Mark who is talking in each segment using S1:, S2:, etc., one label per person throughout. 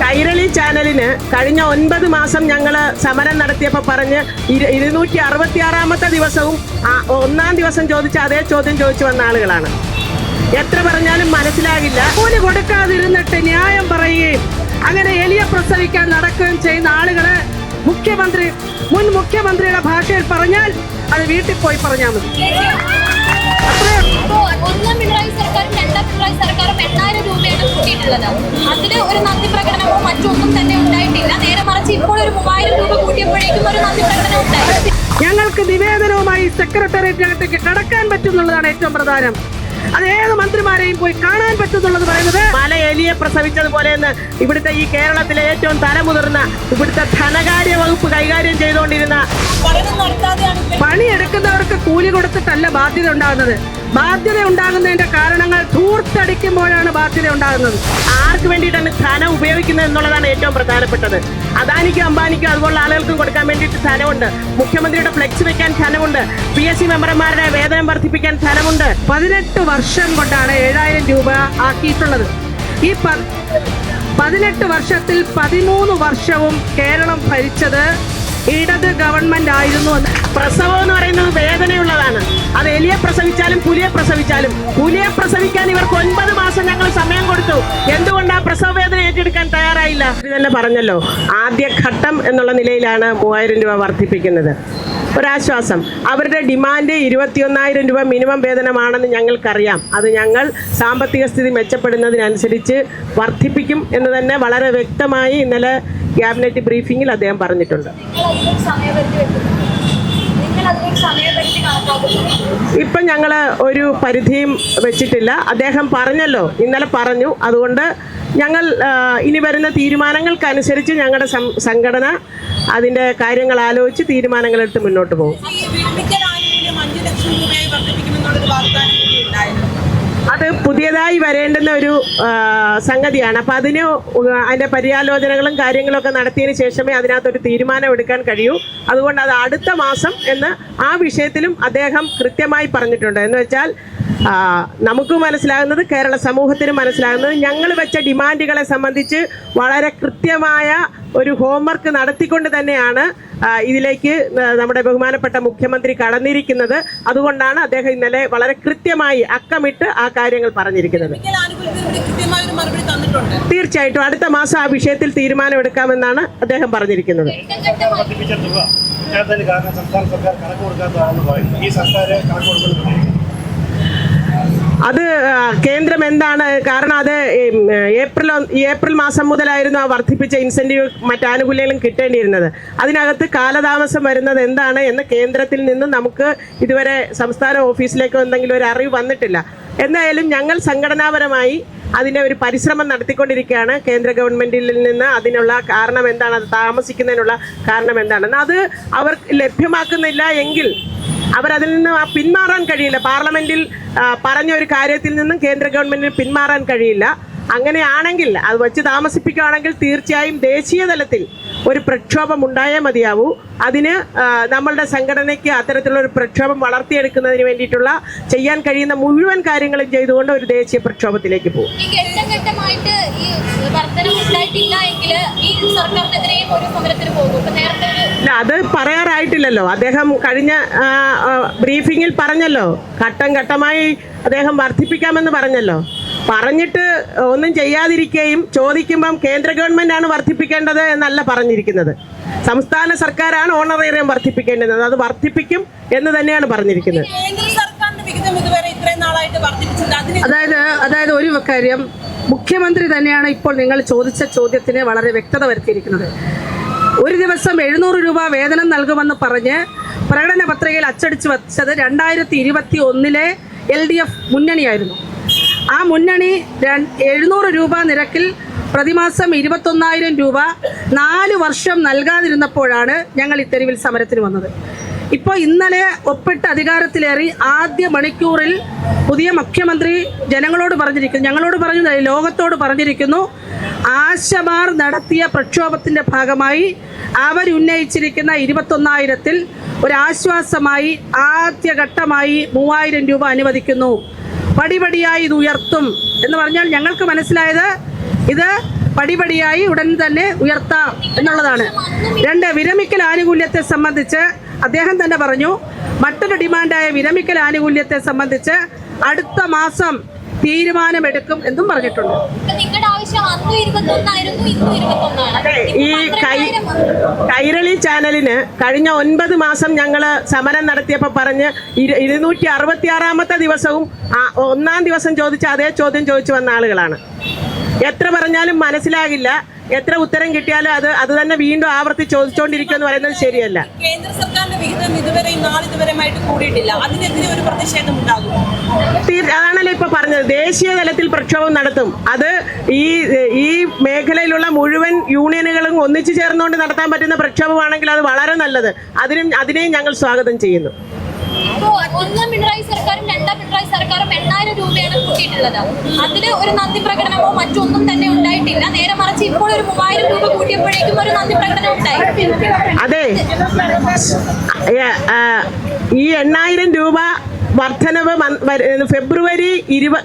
S1: കൈരളി ചാനലിന് കഴിഞ്ഞ 9 മാസം ഞങ്ങൾ സമരം നടത്തിയപ്പോൾ പറഞ്ഞ് 266-ാമത്തെ ദിവസവും 1-ാം ദിവസം ചോദിച്ച അതേ ചോദ്യം ചോദിച്ചു വന്ന ആളുകളാണ്. എത്ര പറഞ്ഞാലും മനസ്സിലാകില്ല.
S2: കൂലി കൊടുക്കാതിരുന്നിട്ട് ന്യായം പറയുകയും അങ്ങനെ എലിയെ പ്രസവിക്കാൻ നടക്കുകയും ചെയ്യുന്ന ആളുകളെ മുൻ മുഖ്യമന്ത്രിയുടെ ഭാഷയിൽ പറഞ്ഞാൽ അത് വീട്ടിൽ പോയി പറഞ്ഞാൽ മതി.
S3: ഒന്നാം പിണറായി സർക്കാരും രണ്ടാം പിണറായി സർക്കാരും 8000 രൂപയാണ് കൂട്ടിയിട്ടുള്ളത്. അതിന് ഒരു നന്ദി പ്രകടനമോ മറ്റൊന്നും തന്നെ ഉണ്ടായിട്ടില്ല. നേരെ മറിച്ച് ഇപ്പോൾ ഒരു 3000 രൂപ കൂട്ടിയപ്പോഴേക്കും ഒരു നന്ദി പ്രകടനം ഉണ്ടായി.
S2: ഞങ്ങൾക്ക് നിവേദനവുമായി സെക്രട്ടേറിയറ്റിനകത്തേക്ക് കടക്കാൻ പറ്റുന്നുള്ളതാണ് ഏറ്റവും പ്രധാനം. അത് ഏത് മന്ത്രിമാരെയും പോയി കാണാൻ പറ്റുന്നുള്ളത് പറയുന്നത്
S1: മല എലിയെ പ്രസവിച്ചതുപോലെ ഇവിടുത്തെ ഈ കേരളത്തിലെ ഏറ്റവും തലമുതിർന്ന ഇവിടുത്തെ ധനകാര്യ വകുപ്പ് കൈകാര്യം ചെയ്തുകൊണ്ടിരുന്ന
S2: പണിയെടുക്കുന്നവർക്ക് കൂലി കൊടുത്തിട്ടല്ല ബാധ്യത ഉണ്ടാകുന്നത്. ബാധ്യത ഉണ്ടാകുന്നതിന്റെ കാരണങ്ങൾ ധൂർത്തടിക്കുമ്പോഴാണ് ബാധ്യത ഉണ്ടാകുന്നത്.
S1: ആർക്ക് വേണ്ടിയിട്ടാണ് ധനം ഉപയോഗിക്കുന്നത് എന്നുള്ളതാണ് ഏറ്റവും പ്രധാനപ്പെട്ടത്. അദാനിക്കും അംബാനിക്കും അതുപോലുള്ള ആളുകൾക്കും കൊടുക്കാൻ വേണ്ടിയിട്ട് ധനമുണ്ട്. മുഖ്യമന്ത്രിയുടെ ഫ്ലെക്സ് വെക്കാൻ ധനമുണ്ട്. PSC മെമ്പർമാരുടെ വേതനം വർദ്ധിപ്പിക്കാൻ ധനമുണ്ട്.
S2: 18 വർഷം കൊണ്ടാണ് 7000 രൂപ ആക്കിയിട്ടുള്ളത്. ഈ 18 വർഷത്തിൽ 13 വർഷവും കേരളം ഭരിച്ചത് ഇടത് ഗവൺമെന്റ് ആയിരുന്നു.
S1: പ്രസവം എന്ന് പറയുന്നത് വേദനയുള്ളതാണ്. അത് എലിയെ പ്രസവിച്ചാലും പുലിയെ പ്രസവിച്ചാലും. പുലിയെ പ്രസവിക്കാൻ ഇവർക്ക് 9 മാസം ഞങ്ങൾ സമയം കൊടുത്തു. എന്തുകൊണ്ട് ആ പ്രസവ വേദന ഏറ്റെടുക്കാൻ തയ്യാറായില്ല? ഇത് തന്നെ പറഞ്ഞല്ലോ, ആദ്യ ഘട്ടം എന്നുള്ള നിലയിലാണ് 3000 രൂപ വർദ്ധിപ്പിക്കുന്നത്. ഒരാശ്വാസം. അവരുടെ ഡിമാൻഡ് 21,000 രൂപ മിനിമം വേതനമാണെന്ന് ഞങ്ങൾക്കറിയാം. അത് ഞങ്ങൾ സാമ്പത്തിക സ്ഥിതി മെച്ചപ്പെടുന്നതിനനുസരിച്ച് വർദ്ധിപ്പിക്കും എന്ന് തന്നെ വളരെ വ്യക്തമായി ഇന്നലെ ക്യാബിനറ്റ് ബ്രീഫിംഗിൽ അദ്ദേഹം പറഞ്ഞിട്ടുണ്ട്. ഇപ്പം ഞങ്ങൾ ഒരു പരിധിയും വെച്ചിട്ടില്ല. അദ്ദേഹം പറഞ്ഞല്ലോ, ഇന്നലെ പറഞ്ഞു. അതുകൊണ്ട് ഞങ്ങൾ ഇനി വരുന്ന തീരുമാനങ്ങൾക്കനുസരിച്ച് ഞങ്ങളുടെ സംഘടന അതിൻ്റെ കാര്യങ്ങൾ ആലോചിച്ച് തീരുമാനങ്ങളെടുത്ത് മുന്നോട്ട് പോകും. അത് പുതിയതായി വരേണ്ടുന്ന ഒരു സംഗതിയാണ്. അപ്പം അതിൻ്റെ പര്യാലോചനകളും കാര്യങ്ങളൊക്കെ നടത്തിയതിന് ശേഷമേ അതിനകത്തൊരു തീരുമാനം എടുക്കാൻ കഴിയൂ. അതുകൊണ്ട് അത് അടുത്ത മാസം എന്ന് ആ വിഷയത്തിലും അദ്ദേഹം കൃത്യമായി പറഞ്ഞിട്ടുണ്ട്. എന്ന് വെച്ചാൽ നമുക്ക് മനസ്സിലാകുന്നത്, കേരള സമൂഹത്തിന് മനസ്സിലാകുന്നത്, ഞങ്ങൾ വെച്ച ഡിമാൻഡുകളെ സംബന്ധിച്ച് വളരെ കൃത്യമായ ഒരു ഹോംവർക്ക് നടത്തിക്കൊണ്ട് തന്നെയാണ് ഇതിലേക്ക് നമ്മുടെ ബഹുമാനപ്പെട്ട മുഖ്യമന്ത്രി കടന്നിരിക്കുന്നത്. അതുകൊണ്ടാണ് അദ്ദേഹം ഇന്നലെ വളരെ കൃത്യമായി അക്കമിട്ട് ആ കാര്യങ്ങൾ പറഞ്ഞിരിക്കുന്നത്. തീർച്ചയായിട്ടും അടുത്ത മാസം ആ വിഷയത്തിൽ തീരുമാനമെടുക്കാമെന്നാണ് അദ്ദേഹം പറഞ്ഞിരിക്കുന്നത്. അത് കേന്ദ്രം എന്താണ് കാരണം? അത് ഏപ്രിൽ മാസം മുതലായിരുന്നു ആ വർദ്ധിപ്പിച്ച ഇൻസെൻറ്റീവ് മറ്റാനുകൂല്യങ്ങളും കിട്ടേണ്ടിയിരുന്നത്. അതിനകത്ത് കാലതാമസം വരുന്നത് എന്താണ് എന്ന് കേന്ദ്രത്തിൽ നിന്ന് നമുക്ക് ഇതുവരെ സംസ്ഥാന ഓഫീസിലേക്കോ എന്തെങ്കിലും ഒരു അറിവ് വന്നിട്ടില്ല. എന്തായാലും ഞങ്ങൾ സംഘടനാപരമായി അതിൻ്റെ ഒരു പരിശ്രമം നടത്തിക്കൊണ്ടിരിക്കുകയാണ്. കേന്ദ്ര ഗവൺമെൻറ്റിൽ നിന്ന് അതിനുള്ള കാരണം എന്താണ്, അത് താമസിക്കുന്നതിനുള്ള കാരണം എന്താണെന്ന് അത് അവർ ലഭ്യമാക്കുന്നില്ല എങ്കിൽ അവരതിൽ നിന്ന് പിന്മാറാൻ കഴിയില്ല. പാർലമെൻറ്റിൽ പറഞ്ഞ ഒരു കാര്യത്തിൽ നിന്നും കേന്ദ്ര ഗവൺമെൻറ്റിന് പിന്മാറാൻ കഴിയില്ല. അങ്ങനെയാണെങ്കിൽ അത് വെച്ച് താമസിപ്പിക്കുകയാണെങ്കിൽ തീർച്ചയായും ദേശീയ തലത്തിൽ ഒരു പ്രക്ഷോഭം ഉണ്ടായേ മതിയാവൂ. അതിന് നമ്മളുടെ സംഘടനയ്ക്ക് അത്തരത്തിലുള്ള ഒരു പ്രക്ഷോഭം വളർത്തിയെടുക്കുന്നതിന് വേണ്ടിയിട്ടുള്ള ചെയ്യാൻ കഴിയുന്ന മുഴുവൻ കാര്യങ്ങളും ചെയ്തുകൊണ്ട് ഒരു ദേശീയ പ്രക്ഷോഭത്തിലേക്ക് പോകും. അത് പറയാറായിട്ടില്ലല്ലോ. അദ്ദേഹം കഴിഞ്ഞ ബ്രീഫിങ്ങിൽ പറഞ്ഞല്ലോ, ഘട്ടം ഘട്ടമായി അദ്ദേഹം വർദ്ധിപ്പിക്കാമെന്ന് പറഞ്ഞല്ലോ. പറഞ്ഞിട്ട് ഒന്നും ചെയ്യാതിരിക്കുകയും ചോദിക്കുമ്പം കേന്ദ്ര ഗവൺമെൻറ്റാണ് വർദ്ധിപ്പിക്കേണ്ടത് എന്നല്ല പറഞ്ഞിരിക്കുന്നത്. സംസ്ഥാന സർക്കാരാണ് ഓണറേറിയം വർദ്ധിപ്പിക്കേണ്ടത്. അത് വർദ്ധിപ്പിക്കും എന്ന് തന്നെയാണ് പറഞ്ഞിരിക്കുന്നത്.
S2: അതായത് ഒരു കാര്യം, മുഖ്യമന്ത്രി തന്നെയാണ് ഇപ്പോൾ നിങ്ങൾ ചോദിച്ച ചോദ്യത്തിന് വളരെ വ്യക്തത വരുത്തിയിരിക്കുന്നത്. ഒരു ദിവസം 700 രൂപ വേതനം നൽകുമെന്ന് പറഞ്ഞ് പ്രകടന പത്രികയിൽ അച്ചടിച്ചു വച്ചത് 2021 LDF മുന്നണിയായിരുന്നു. ആ മുന്നണി 700 രൂപ നിരക്കിൽ പ്രതിമാസം 21,000 രൂപ 4 വർഷം നൽകാതിരുന്നപ്പോഴാണ് ഞങ്ങൾ ഈ തെരുവിൽ സമരത്തിന് വന്നത്. ഇപ്പോൾ ഇന്നലെ ഒപ്പിട്ട് അധികാരത്തിലേറി ആദ്യ മണിക്കൂറിൽ പുതിയ മുഖ്യമന്ത്രി ജനങ്ങളോട് പറഞ്ഞിരിക്കുന്നു, ഞങ്ങളോട് പറഞ്ഞു, ലോകത്തോട് പറഞ്ഞിരിക്കുന്നു, ആശമാർ നടത്തിയ പ്രക്ഷോഭത്തിൻ്റെ ഭാഗമായി അവരുന്നയിച്ചിരിക്കുന്ന 21,000-ൽ ഒരാശ്വാസമായി ആദ്യഘട്ടമായി 3,000 രൂപ അനുവദിക്കുന്നു. പടിപടിയായി ഇത് ഉയർത്തും എന്ന് പറഞ്ഞാൽ ഞങ്ങൾക്ക് മനസ്സിലായത് ഇത് പടിപടിയായി ഉടൻ തന്നെ ഉയർത്താം എന്നുള്ളതാണ്. 2, വിരമിക്കൽ ആനുകൂല്യത്തെ സംബന്ധിച്ച് അദ്ദേഹം തന്നെ പറഞ്ഞു, മറ്റൊരു ഡിമാൻഡായ വിരമിക്കൽ ആനുകൂല്യത്തെ സംബന്ധിച്ച് അടുത്ത മാസം തീരുമാനമെടുക്കും എന്നും പറഞ്ഞിട്ടുണ്ട്.
S3: നിങ്ങളുടെ ആവശ്യം അന്നും 21 ആയിരുന്നു, ഇന്നും 21 ആണ്.
S1: ഈ കൈരളി ചാനലിന് കഴിഞ്ഞ 9 മാസം ഞങ്ങൾ സമരം നടത്തിയപ്പോൾ പറഞ്ഞ് 266-ാമത്തെ ദിവസവും 1-ാം ദിവസം ചോദിച്ച അതേ ചോദ്യം ചോദിച്ചു വന്ന ആളുകളാണ്. എത്ര പറഞ്ഞാലും മനസ്സിലാകില്ല, എത്ര ഉത്തരം കിട്ടിയാലും അത് തന്നെ വീണ്ടും ആവർത്തി ചോദിച്ചുകൊണ്ടിരിക്കുക എന്ന് പറയുന്നത് ശരിയല്ല.
S4: കേന്ദ്ര സർക്കാരിന്റെ വിഹിതം ഇതുവരെയും നാളിതുവരെയായിട്ട് കൂടിയിട്ടില്ല. അതിനെതിരെ ഒരു പ്രതിഷേധം ഉണ്ടാകും.
S1: അതാണല്ലോ ഇപ്പൊ പറഞ്ഞത്, ദേശീയ തലത്തിൽ പ്രക്ഷോഭം നടത്തും. അത് ഈ മേഖലയിലുള്ള മുഴുവൻ യൂണിയനുകളും ഒന്നിച്ചു ചേർന്നുകൊണ്ട് നടത്താൻ പറ്റുന്ന പ്രക്ഷോഭമാണെങ്കിൽ അത് വളരെ നല്ലത്. അതിനെയും ഞങ്ങൾ സ്വാഗതം ചെയ്യുന്നു.
S3: ഒന്നാം പിണറായി സർക്കാരും 2-ാം പിണറായി സർക്കാരും 8000 രൂപയാണ് കൂട്ടിയിട്ടുള്ളത്. അതില് ഒരു നന്ദി പ്രകടനമോ മറ്റൊന്നും തന്നെ ഉണ്ടായിട്ടില്ല. നേരെ മറിച്ച് ഇപ്പോൾ ഒരു 3000 രൂപ കൂട്ടിയപ്പോഴേക്കും ഒരു നന്ദി പ്രകടനം ഉണ്ടായി.
S1: അതെ, ഈ 8000 രൂപ വർധനവ് ഫെബ്രുവരി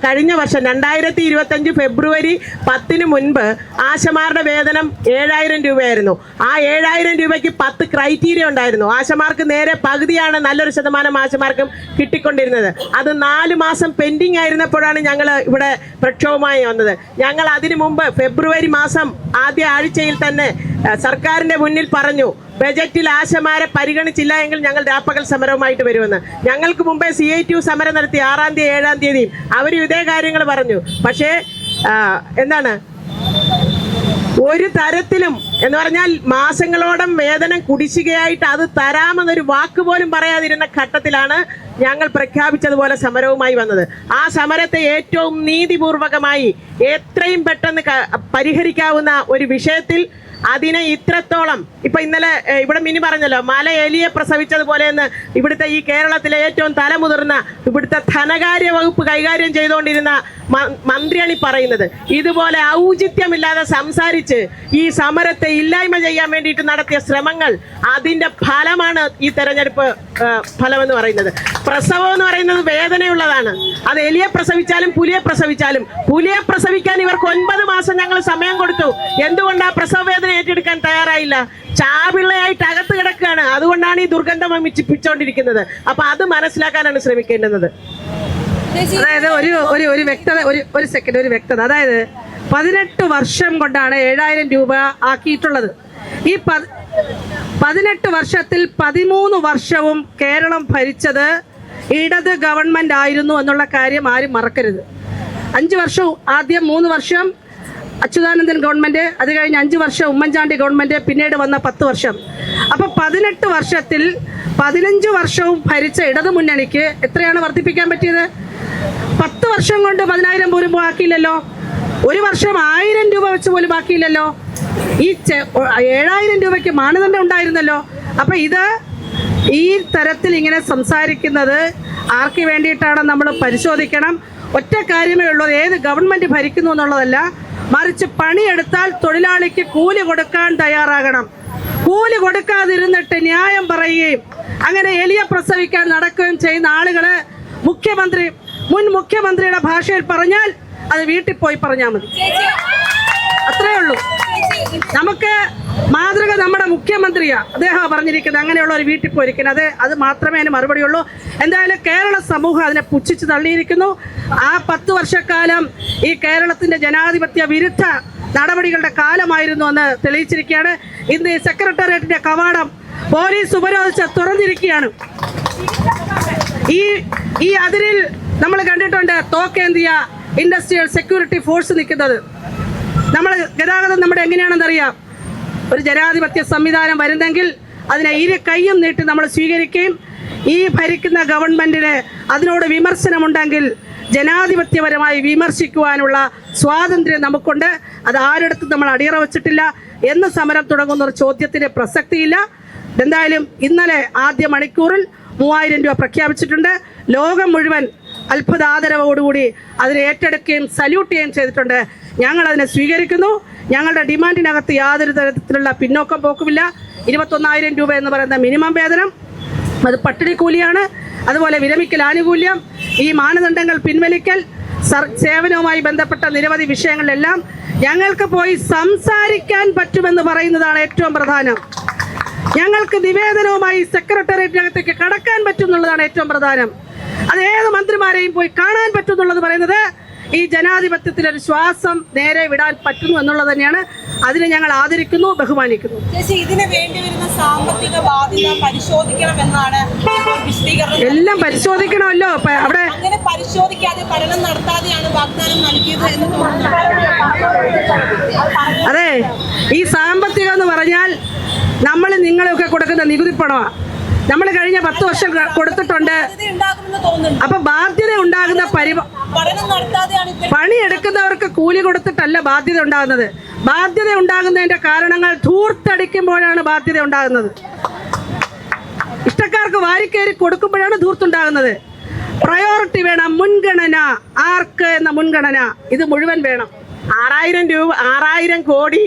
S1: കഴിഞ്ഞ വർഷം 2025 ഫെബ്രുവരി 10 മുൻപ് ആശമാരുടെ വേതനം 7000 രൂപയായിരുന്നു. ആ 7000 രൂപയ്ക്ക് 10 ക്രൈറ്റീരിയ ഉണ്ടായിരുന്നു. ആശമാർക്ക് നേരെ പകുതിയാണ് നല്ലൊരു ശതമാനം ആശമാർക്കും കിട്ടിക്കൊണ്ടിരുന്നത്. അത് 4 മാസം പെൻഡിങ് ആയിരുന്നപ്പോഴാണ് ഞങ്ങൾ ഇവിടെ പ്രക്ഷോഭമായി വന്നത്. ഞങ്ങൾ അതിനു മുമ്പ് ഫെബ്രുവരി മാസം ആദ്യ ആഴ്ചയിൽ തന്നെ സർക്കാരിൻ്റെ മുന്നിൽ പറഞ്ഞു, ബജറ്റിൽ ആശമാരെ പരിഗണിച്ചില്ല എങ്കിൽ ഞങ്ങൾ രാപ്പകൽ സമരവുമായിട്ട് വരുമെന്ന്. ഞങ്ങൾക്ക് മുമ്പേ CITU സമരം നടത്തി 6-ാം തീയതി 7-ാം തീയതിയും അവരും ഇതേ കാര്യങ്ങൾ പറഞ്ഞു. പക്ഷേ എന്താണ്, ഒരു തരത്തിലും എന്ന് പറഞ്ഞാൽ മാസങ്ങളോളം വേതനം കുടിശ്ശികയായിട്ട് അത് തരാമെന്നൊരു വാക്ക് പോലും പറയാതിരുന്ന ഘട്ടത്തിലാണ് ഞങ്ങൾ പ്രഖ്യാപിച്ചതുപോലെ സമരവുമായി വന്നത്. ആ സമരത്തെ ഏറ്റവും നീതിപൂർവകമായി എത്രയും പെട്ടെന്ന് പരിഹരിക്കാവുന്ന ഒരു വിഷയത്തിൽ അതിനെ ഇത്രത്തോളം ഇപ്പൊ ഇന്നലെ ഇവിടെ മിനി പറഞ്ഞല്ലോ, മല എലിയെ പ്രസവിച്ചതുപോലെ എന്ന് ഇവിടുത്തെ ഈ കേരളത്തിലെ ഏറ്റവും തലമുതിർന്ന ഇവിടുത്തെ ധനകാര്യ വകുപ്പ് കൈകാര്യം ചെയ്തുകൊണ്ടിരുന്ന മന്ത്രിയാണ് ഈ പറയുന്നത്. ഇതുപോലെ ഔചിത്യമില്ലാതെ സംസാരിച്ച് ഈ സമരത്തെ ഇല്ലായ്മ ചെയ്യാൻ വേണ്ടിയിട്ട് നടത്തിയ ശ്രമങ്ങൾ, അതിന്റെ ഫലമാണ് ഈ തെരഞ്ഞെടുപ്പ് ഫലമെന്ന് പറയുന്നത്. പ്രസവം എന്ന് പറയുന്നത് വേദനയുള്ളതാണ്. അത് എലിയെ പ്രസവിച്ചാലും പുലിയെ പ്രസവിക്കാൻ ഇവർക്ക് 9 മാസം ഞങ്ങൾ സമയം കൊടുത്തു. എന്തുകൊണ്ട് ആ പ്രസവ വേദന ഏറ്റെടുക്കാൻ തയ്യാറായില്ല? ചാപിള്ളയായിട്ട് അകത്ത് കിടക്കുകയാണ്. അതുകൊണ്ടാണ് ഈ ദുർഗന്ധം വമിച്ചിപ്പിച്ചുകൊണ്ടിരിക്കുന്നത്. അപ്പൊ അത് മനസ്സിലാക്കാനാണ് ശ്രമിക്കേണ്ടുന്നത്.
S2: അതായത് ഒരു വ്യക്തത, ഒരു സെക്കൻഡ്, ഒരു വ്യക്തത. അതായത് 18 വർഷം കൊണ്ടാണ് 7000 രൂപ ആക്കിയിട്ടുള്ളത്. ഈ 18 വർഷത്തിൽ 13 വർഷവും കേരളം ഭരിച്ചത് ഇടത് ഗവൺമെന്റ് ആയിരുന്നു എന്നുള്ള കാര്യം ആരും മറക്കരുത്. 5 വർഷം, ആദ്യം 3 വർഷം അച്യുതാനന്ദൻ ഗവൺമെന്റ്, അത് കഴിഞ്ഞ് 5 വർഷം ഉമ്മൻചാണ്ടി ഗവൺമെന്റ്, പിന്നീട് വന്ന 10 വർഷം. അപ്പൊ 18 വർഷത്തിൽ 15 വർഷവും ഭരിച്ച ഇടതു മുന്നണിക്ക് എത്രയാണ് വർദ്ധിപ്പിക്കാൻ പറ്റിയത്? 10 വർഷം കൊണ്ട് 10,000 പോലും ബാക്കിയില്ലല്ലോ. ഒരു വർഷം 1000 രൂപ വെച്ച് പോലും ബാക്കിയില്ലല്ലോ. ഈ 7000 രൂപയ്ക്ക് മാനദണ്ഡം ഉണ്ടായിരുന്നല്ലോ. അപ്പൊ ഇത് ഈ തരത്തിൽ ഇങ്ങനെ സംസാരിക്കുന്നത് ആർക്ക് വേണ്ടിയിട്ടാണ് നമ്മൾ പരിശോധിക്കണം. ഒറ്റ കാര്യമേ ഉള്ളൂ, ഏത് ഗവൺമെന്റ് ഭരിക്കുന്നു എന്നുള്ളതല്ല, മറിച്ച് പണിയെടുത്താൽ തൊഴിലാളിക്ക് കൂലി കൊടുക്കാൻ തയ്യാറാകണം. കൂലി കൊടുക്കാതിരുന്നിട്ട് ന്യായം പറയുകയും അങ്ങനെ എലിയെ പ്രസവിക്കാൻ നടക്കുകയും ചെയ്യുന്ന ആളുകള് മുൻ മുഖ്യമന്ത്രിയുടെ ഭാഷയിൽ പറഞ്ഞാൽ അത് വീട്ടിൽ പോയി പറഞ്ഞാൽ മതി. അത്രേ ഉള്ളൂ. നമുക്ക് മാതൃക നമ്മുടെ മുഖ്യമന്ത്രിയാ, അദ്ദേഹം പറഞ്ഞിരിക്കുന്നത് അങ്ങനെയുള്ള ഒരു വീട്ടിൽ പോയിരിക്കുന്നത്. അത് മാത്രമേ അതിന് മറുപടി ഉള്ളൂ. എന്തായാലും കേരള സമൂഹം അതിനെ പുച്ഛിച്ച് തള്ളിയിരിക്കുന്നു. ആ 10 വർഷക്കാലം ഈ കേരളത്തിന്റെ ജനാധിപത്യ വിരുദ്ധ നടപടികളുടെ കാലമായിരുന്നു എന്ന് തെളിയിച്ചിരിക്കുകയാണ്. ഇന്ന് ഈ സെക്രട്ടേറിയറ്റിന്റെ കവാടം പോലീസ് ഉപരോധിച്ച് തുറന്നിരിക്കുകയാണ്. ഈ അതിരിൽ നമ്മൾ കണ്ടിട്ടുണ്ട് തോക്കേന്തിയ ഇൻഡസ്ട്രിയൽ സെക്യൂരിറ്റി ഫോഴ്സ് നിൽക്കുന്നത്. നമ്മൾ ഗതാഗതം നമ്മുടെ എങ്ങനെയാണെന്നറിയാം. ഒരു ജനാധിപത്യ സംവിധാനം വരുന്നെങ്കിൽ അതിനെ ഇരു കൈയും നീട്ടി നമ്മൾ സ്വീകരിക്കുകയും ഈ ഭരിക്കുന്ന ഗവൺമെന്റിന് അതിനോട് വിമർശനമുണ്ടെങ്കിൽ ജനാധിപത്യപരമായി വിമർശിക്കുവാനുള്ള സ്വാതന്ത്ര്യം നമുക്കുണ്ട്. അത് ആരിടത്തും നമ്മൾ അടിയറ വച്ചിട്ടില്ല. എന്ന് സമരം തുടങ്ങുന്ന ഒരു ചോദ്യത്തിന് പ്രസക്തിയില്ല. എന്തായാലും ഇന്നലെ ആദ്യ മണിക്കൂറിൽ 3000 രൂപ പ്രഖ്യാപിച്ചിട്ടുണ്ട്. ലോകം മുഴുവൻ അത്ഭുതാദരവോടുകൂടി അതിനെ ഏറ്റെടുക്കുകയും സല്യൂട്ട് ചെയ്യുകയും ചെയ്തിട്ടുണ്ട്. ഞങ്ങൾ അതിനെ സ്വീകരിക്കുന്നു. ഞങ്ങളുടെ ഡിമാൻഡിനകത്ത് യാതൊരു തരത്തിലുള്ള പിന്നോക്കം പോക്കുമില്ല. 21,000 രൂപ എന്ന് പറയുന്ന മിനിമം വേതനം, അത് പട്ടിണി കൂലിയാണ്. അതുപോലെ വിരമിക്കൽ ആനുകൂല്യം, ഈ മാനദണ്ഡങ്ങൾ പിൻവലിക്കൽ, സേവനവുമായി ബന്ധപ്പെട്ട നിരവധി വിഷയങ്ങളിലെല്ലാം ഞങ്ങൾക്ക് പോയി സംസാരിക്കാൻ പറ്റുമെന്ന് പറയുന്നതാണ് ഏറ്റവും പ്രധാനം. ഞങ്ങൾക്ക് നിവേദനവുമായി സെക്രട്ടേറിയറ്റിനകത്തേക്ക് കടക്കാൻ പറ്റും എന്നുള്ളതാണ് ഏറ്റവും പ്രധാനം. അത് ഏത് മന്ത്രിമാരെയും പോയി കാണാൻ പറ്റും എന്നുള്ളത് പറയുന്നത് ഈ ജനാധിപത്യത്തിലൊരു ശ്വാസം നേരെ വിടാൻ പറ്റുന്നു എന്നുള്ളത് തന്നെയാണ്. അതിനെ ഞങ്ങൾ ആദരിക്കുന്നു, ബഹുമാനിക്കുന്നു.
S4: ചേച്ചി, ഇതിന് വേണ്ടി വരുന്ന സാമ്പത്തിക ബാധ്യത പരിശോധിക്കണമെന്നാണ് ഇപ്പോൾ വിശദീകരണം.
S2: എല്ലാം പരിശോധിക്കണമല്ലോ. അവിടെ
S4: അങ്ങനെ പരിശോധിക്കാതെ പഠനം നടത്താതെയാണ് വാഗ്ദാനം നൽകിയത് എന്ന് തോന്നുന്നു.
S2: അതെ, ഈ സാമ്പത്തികം എന്ന് പറഞ്ഞാൽ നമ്മൾ നിങ്ങളൊക്കെ കൊടുക്കുന്ന നികുതി പണമാണ്. നമ്മൾ കഴിഞ്ഞ 10 വർഷം കൊടുത്തിട്ടുണ്ട്. അപ്പൊ ബാധ്യത ഉണ്ടാകുന്ന
S4: പഠനം നടത്താതെയാണ്
S2: പണിയെടുക്കുന്നവർക്ക് കൂലി കൊടുത്തിട്ടല്ല ബാധ്യത ഉണ്ടാകുന്നത്. ബാധ്യത ഉണ്ടാകുന്നതിന്റെ കാരണങ്ങൾ ധൂർത്തടിക്കുമ്പോഴാണ് ബാധ്യത ഉണ്ടാകുന്നത്. ഇഷ്ടക്കാർക്ക് വാരിക്കയറി കൊടുക്കുമ്പോഴാണ് ധൂർത്തുണ്ടാകുന്നത്. പ്രയോറിറ്റി വേണം, മുൻഗണന. ആർക്ക് എന്ന മുൻഗണന ഇത് മുഴുവൻ വേണം.
S1: 6000 കോടി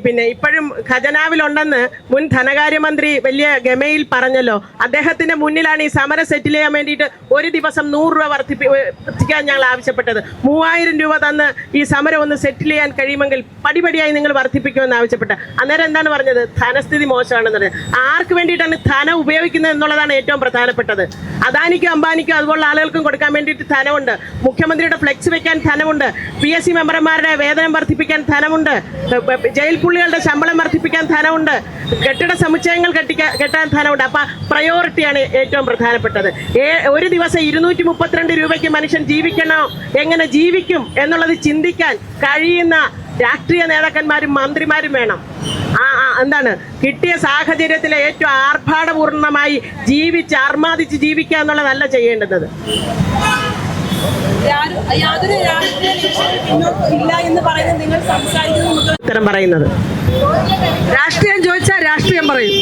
S1: പിന്നെ ഇപ്പോഴും ഖജനാവിലുണ്ടെന്ന് മുൻ ധനകാര്യമന്ത്രി വലിയ ഗമയിൽ പറഞ്ഞല്ലോ. അദ്ദേഹത്തിന്റെ മുന്നിലാണ് ഈ സമരം സെറ്റിൽ ചെയ്യാൻ വേണ്ടിയിട്ട് ഒരു ദിവസം 100 രൂപ വർദ്ധിപ്പിക്കാൻ ഞങ്ങൾ ആവശ്യപ്പെട്ടത്. 3000 രൂപ തന്ന് ഈ സമരം ഒന്ന് സെറ്റിൽ ചെയ്യാൻ കഴിയുമെങ്കിൽ പടിപടിയായി നിങ്ങൾ വർദ്ധിപ്പിക്കുമെന്ന് ആവശ്യപ്പെട്ടത്. അന്നേരം എന്താണ് പറഞ്ഞത്? ധനസ്ഥിതി മോശമാണെന്ന് പറഞ്ഞത്. ആർക്ക് വേണ്ടിയിട്ടാണ് ധനം ഉപയോഗിക്കുന്നത് എന്നുള്ളതാണ് ഏറ്റവും പ്രധാനപ്പെട്ടത്. അദാനിക്കും അംബാനിക്കും അതുപോലുള്ള ആളുകൾക്കും കൊടുക്കാൻ വേണ്ടിയിട്ട് ധനമുണ്ട്. മുഖ്യമന്ത്രിയുടെ ഫ്ലെക്സ് വെക്കാൻ ധനമുണ്ട്. PSC മെമ്പർമാരുടെ വേതനം വർദ്ധിപ്പിക്കാൻ ധനമുണ്ട്. ജയിൽ പുള്ളികളുടെ ശമ്പളം വർദ്ധിപ്പിക്കാൻ ധനമുണ്ട്. കെട്ടിട സമുച്ചയങ്ങൾ കെട്ടാൻ ധനമുണ്ട്. അപ്പം പ്രയോറിറ്റിയാണ് ഏറ്റവും പ്രധാനപ്പെട്ടത്. ഒരു ദിവസം 232 രൂപയ്ക്ക് മനുഷ്യൻ ജീവിക്കണോ, എങ്ങനെ ജീവിക്കും എന്നുള്ളത് ചിന്തിക്കാൻ കഴിയുന്ന രാഷ്ട്രീയ നേതാക്കന്മാരും മന്ത്രിമാരും വേണം. എന്താണ് കിട്ടിയ സാഹചര്യത്തിലെ ഏറ്റവും ആർഭാടപൂർണമായി അർമാദിച്ച് ജീവിക്കുക എന്നുള്ളതല്ല ചെയ്യേണ്ടത്.
S4: യാതൊരു രാഷ്ട്രീയ ലക്ഷ്യവും പിന്നോട്ട് ഇല്ല എന്ന് പറയുന്നത് നിങ്ങൾ സംസാരിക്കുന്നത്
S1: ഉത്തരം പറയുന്നത്.
S2: രാഷ്ട്രീയം ചോദിച്ചാൽ രാഷ്ട്രീയം പറയും.